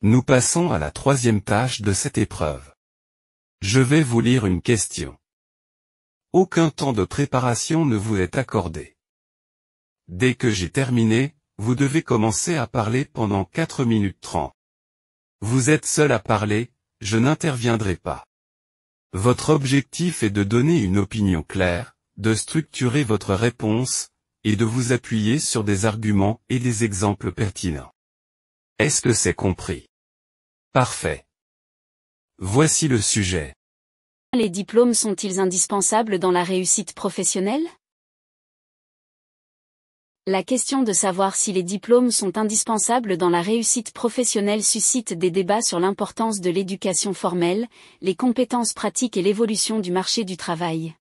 Nous passons à la troisième tâche de cette épreuve. Je vais vous lire une question. Aucun temps de préparation ne vous est accordé. Dès que j'ai terminé, vous devez commencer à parler pendant 4 minutes 30. Vous êtes seul à parler, je n'interviendrai pas. Votre objectif est de donner une opinion claire, de structurer votre réponse, et de vous appuyer sur des arguments et des exemples pertinents. Est-ce que c'est compris? Parfait. Voici le sujet. Les diplômes sont-ils indispensables dans la réussite professionnelle? La question de savoir si les diplômes sont indispensables dans la réussite professionnelle suscite des débats sur l'importance de l'éducation formelle, les compétences pratiques et l'évolution du marché du travail.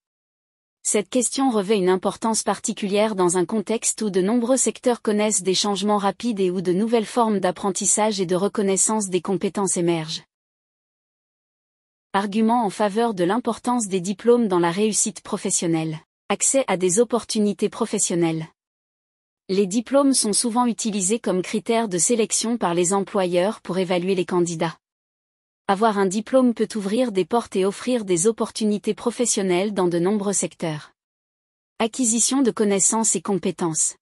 Cette question revêt une importance particulière dans un contexte où de nombreux secteurs connaissent des changements rapides et où de nouvelles formes d'apprentissage et de reconnaissance des compétences émergent. Argument en faveur de l'importance des diplômes dans la réussite professionnelle. Accès à des opportunités professionnelles. Les diplômes sont souvent utilisés comme critères de sélection par les employeurs pour évaluer les candidats. Avoir un diplôme peut ouvrir des portes et offrir des opportunités professionnelles dans de nombreux secteurs. Acquisition de connaissances et compétences.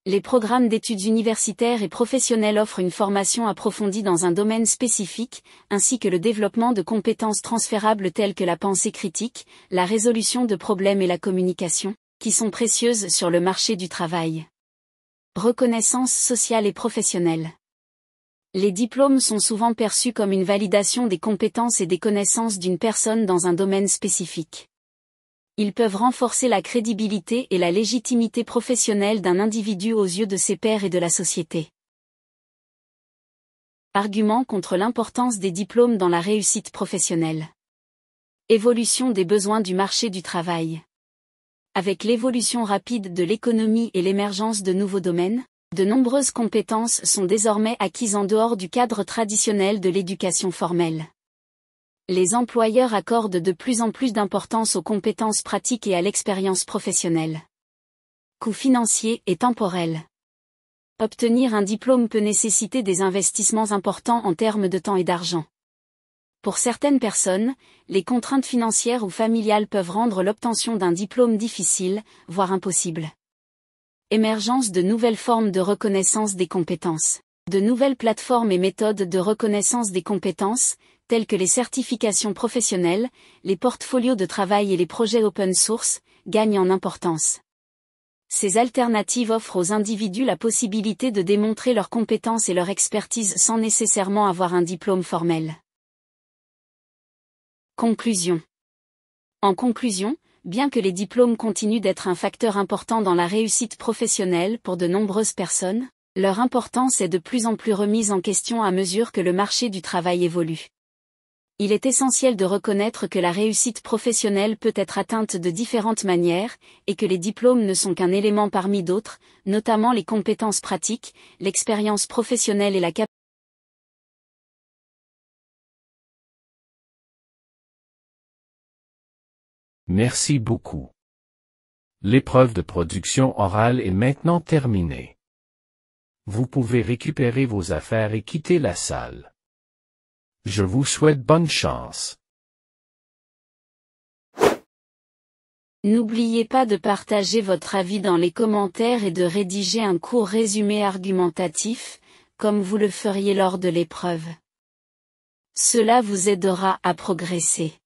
Les programmes d'études universitaires et professionnelles offrent une formation approfondie dans un domaine spécifique, ainsi que le développement de compétences transférables telles que la pensée critique, la résolution de problèmes et la communication, qui sont précieuses sur le marché du travail. Reconnaissance sociale et professionnelle. Les diplômes sont souvent perçus comme une validation des compétences et des connaissances d'une personne dans un domaine spécifique. Ils peuvent renforcer la crédibilité et la légitimité professionnelle d'un individu aux yeux de ses pairs et de la société. Argument contre l'importance des diplômes dans la réussite professionnelle. Évolution des besoins du marché du travail. Avec l'évolution rapide de l'économie et l'émergence de nouveaux domaines, de nombreuses compétences sont désormais acquises en dehors du cadre traditionnel de l'éducation formelle. Les employeurs accordent de plus en plus d'importance aux compétences pratiques et à l'expérience professionnelle. Coûts financiers et temporels. Obtenir un diplôme peut nécessiter des investissements importants en termes de temps et d'argent. Pour certaines personnes, les contraintes financières ou familiales peuvent rendre l'obtention d'un diplôme difficile, voire impossible. Émergence de nouvelles formes de reconnaissance des compétences. De nouvelles plateformes et méthodes de reconnaissance des compétences, telles que les certifications professionnelles, les portfolios de travail et les projets open source, gagnent en importance. Ces alternatives offrent aux individus la possibilité de démontrer leurs compétences et leur expertise sans nécessairement avoir un diplôme formel. Conclusion. En conclusion, bien que les diplômes continuent d'être un facteur important dans la réussite professionnelle pour de nombreuses personnes, leur importance est de plus en plus remise en question à mesure que le marché du travail évolue. Il est essentiel de reconnaître que la réussite professionnelle peut être atteinte de différentes manières, et que les diplômes ne sont qu'un élément parmi d'autres, notamment les compétences pratiques, l'expérience professionnelle et la capacité. Merci beaucoup. L'épreuve de production orale est maintenant terminée. Vous pouvez récupérer vos affaires et quitter la salle. Je vous souhaite bonne chance. N'oubliez pas de partager votre avis dans les commentaires et de rédiger un court résumé argumentatif, comme vous le feriez lors de l'épreuve. Cela vous aidera à progresser.